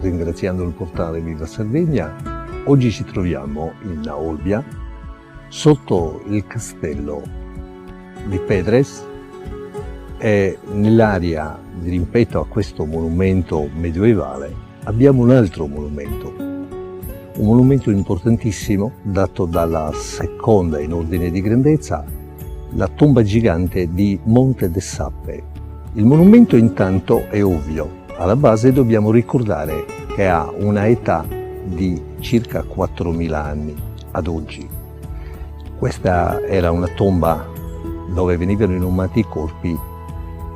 Ringraziando il portale Viva Sardegna, oggi ci troviamo in Olbia, sotto il castello di Pedres, e nell'area di rimpetto a questo monumento medievale abbiamo un altro monumento. Un monumento importantissimo, dato dalla seconda in ordine di grandezza, la tomba gigante di Monte de Sappe. Il monumento intanto è ovvio, alla base dobbiamo ricordare che ha una età di circa 4.000 anni ad oggi. Questa era una tomba dove venivano inumati i corpi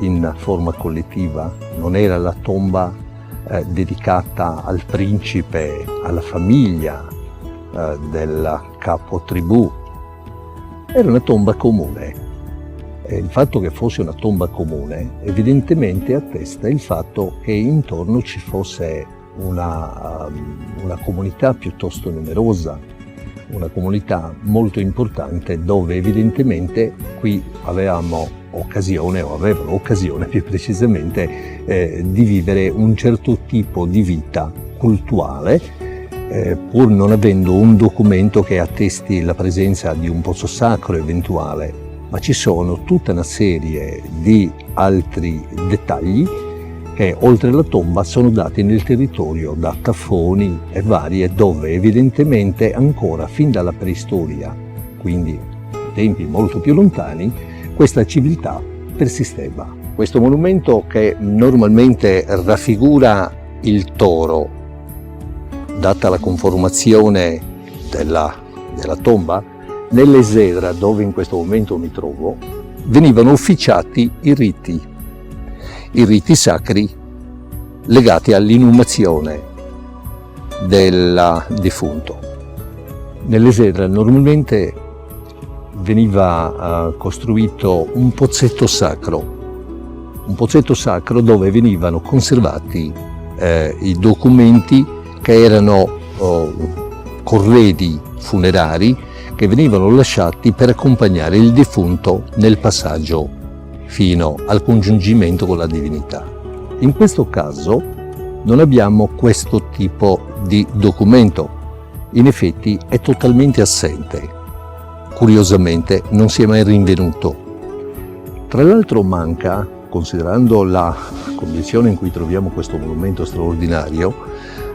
in forma collettiva, non era la tomba dedicata al principe, alla famiglia del capo tribù. Era una tomba comune. E il fatto che fosse una tomba comune evidentemente attesta il fatto che intorno ci fosse una comunità piuttosto numerosa, una comunità molto importante, dove evidentemente qui avevano occasione più precisamente di vivere un certo tipo di vita cultuale, pur non avendo un documento che attesti la presenza di un pozzo sacro eventuale, ma ci sono tutta una serie di altri dettagli che oltre alla tomba sono dati nel territorio da tafoni e varie, dove evidentemente ancora fin dalla preistoria, quindi tempi molto più lontani, questa civiltà persisteva. Questo monumento, che normalmente raffigura il toro, data la conformazione della tomba, nell'esedra dove in questo momento mi trovo, venivano officiati i riti sacri legati all'inumazione del defunto. Nell'esedra normalmente veniva costruito un pozzetto sacro dove venivano conservati i documenti che erano corredi funerari che venivano lasciati per accompagnare il defunto nel passaggio fino al congiungimento con la divinità. In questo caso non abbiamo questo tipo di documento, in effetti è totalmente assente. Curiosamente non si è mai rinvenuto. Tra l'altro manca, considerando la condizione in cui troviamo questo monumento straordinario,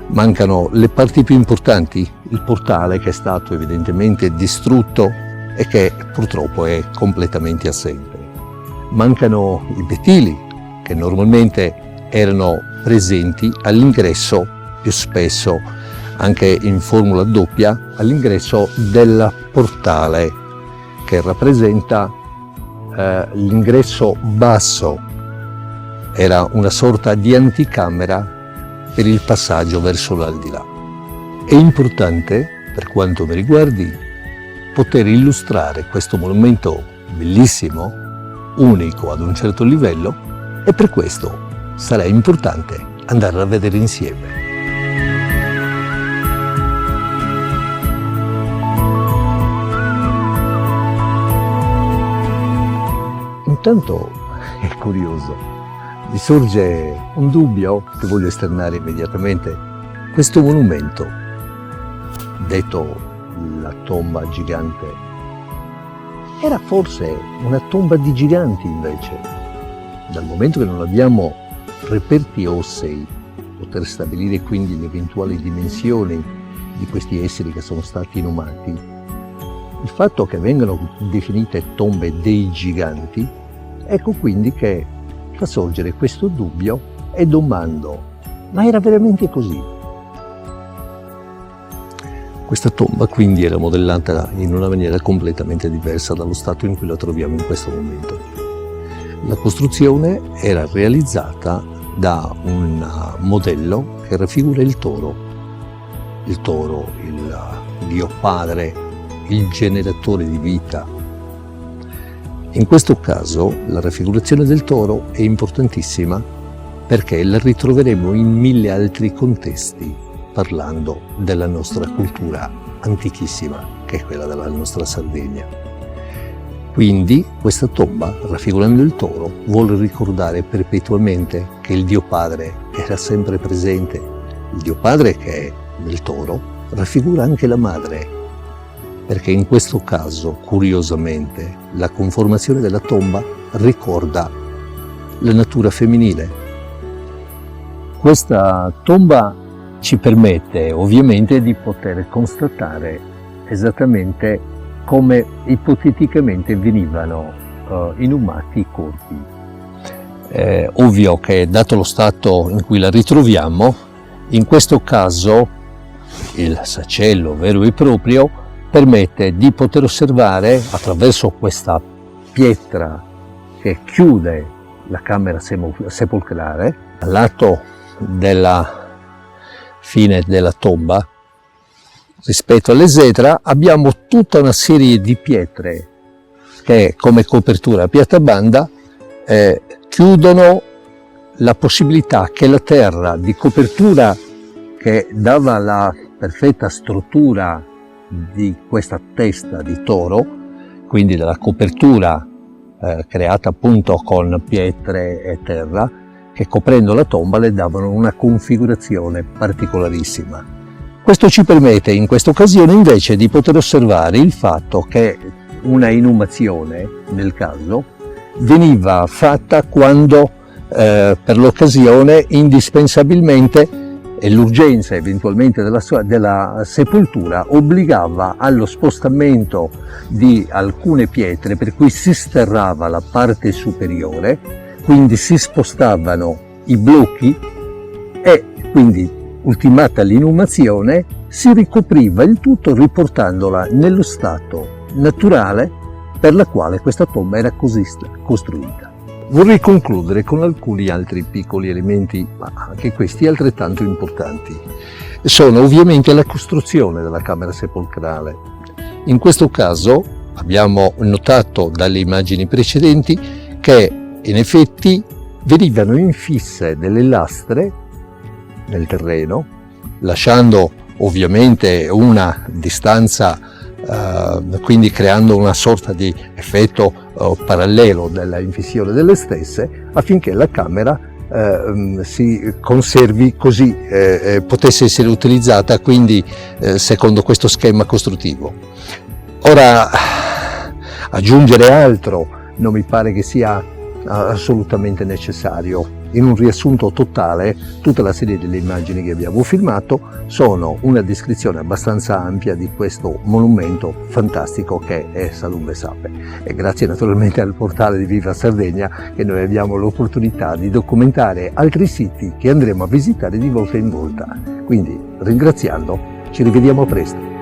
mancano le parti più importanti, il portale che è stato evidentemente distrutto e che purtroppo è completamente assente. Mancano i petili che normalmente erano presenti all'ingresso, più spesso anche in formula doppia, all'ingresso del portale che rappresenta l'ingresso basso. Era una sorta di anticamera per il passaggio verso l'aldilà. È importante, per quanto mi riguardi, poter illustrare questo monumento bellissimo, unico ad un certo livello, e per questo sarà importante andarlo a vedere insieme. Intanto è curioso, mi sorge un dubbio che voglio esternare immediatamente. Questo monumento, detto la tomba gigante, era forse una tomba di giganti invece? Dal momento che non abbiamo reperti ossei, poter stabilire quindi le eventuali dimensioni di questi esseri che sono stati inumati, il fatto che vengano definite tombe dei giganti, ecco quindi che fa sorgere questo dubbio e domando: ma era veramente così? Questa tomba quindi era modellata in una maniera completamente diversa dallo stato in cui la troviamo in questo momento. La costruzione era realizzata da un modello che raffigura il toro, il Dio Padre, il generatore di vita. In questo caso la raffigurazione del toro è importantissima perché la ritroveremo in 1000 altri contesti, parlando della nostra cultura antichissima, che è quella della nostra Sardegna. Quindi questa tomba, raffigurando il toro, vuole ricordare perpetuamente che il Dio Padre era sempre presente. Il Dio Padre, che è nel toro, raffigura anche la madre, perché in questo caso, curiosamente, la conformazione della tomba ricorda la natura femminile. Questa tomba ci permette ovviamente di poter constatare esattamente come ipoteticamente venivano inumati i corpi. Ovvio che, dato lo stato in cui la ritroviamo, in questo caso il sacello vero e proprio permette di poter osservare, attraverso questa pietra che chiude la camera sepolcrale, al lato della fine della tomba, rispetto all'esetra, abbiamo tutta una serie di pietre che, come copertura a piatabanda, chiudono la possibilità che la terra di copertura, che dava la perfetta struttura di questa testa di toro, quindi della copertura creata appunto con pietre e terra, che coprendo la tomba le davano una configurazione particolarissima. Questo ci permette in questa occasione invece di poter osservare il fatto che una inumazione, nel caso, veniva fatta quando per l'occasione indispensabilmente, e l'urgenza eventualmente della sepoltura obbligava allo spostamento di alcune pietre, per cui si sterrava la parte superiore, quindi si spostavano i blocchi e quindi, ultimata l'inumazione, si ricopriva il tutto riportandola nello stato naturale per la quale questa tomba era così costruita. Vorrei concludere con alcuni altri piccoli elementi, ma anche questi altrettanto importanti. Sono ovviamente la costruzione della camera sepolcrale. In questo caso abbiamo notato dalle immagini precedenti che in effetti venivano infisse delle lastre nel terreno, lasciando ovviamente una distanza, quindi creando una sorta di effetto parallelo della infissione delle stesse, affinché la camera si conservi così, potesse essere utilizzata quindi secondo questo schema costruttivo. Ora, aggiungere altro non mi pare che sia assolutamente necessario. In un riassunto totale, tutta la serie delle immagini che abbiamo filmato sono una descrizione abbastanza ampia di questo monumento fantastico che è Salumbe Sape. E grazie naturalmente al portale di Viva Sardegna che noi abbiamo l'opportunità di documentare altri siti che andremo a visitare di volta in volta. Quindi, ringraziando, ci rivediamo presto.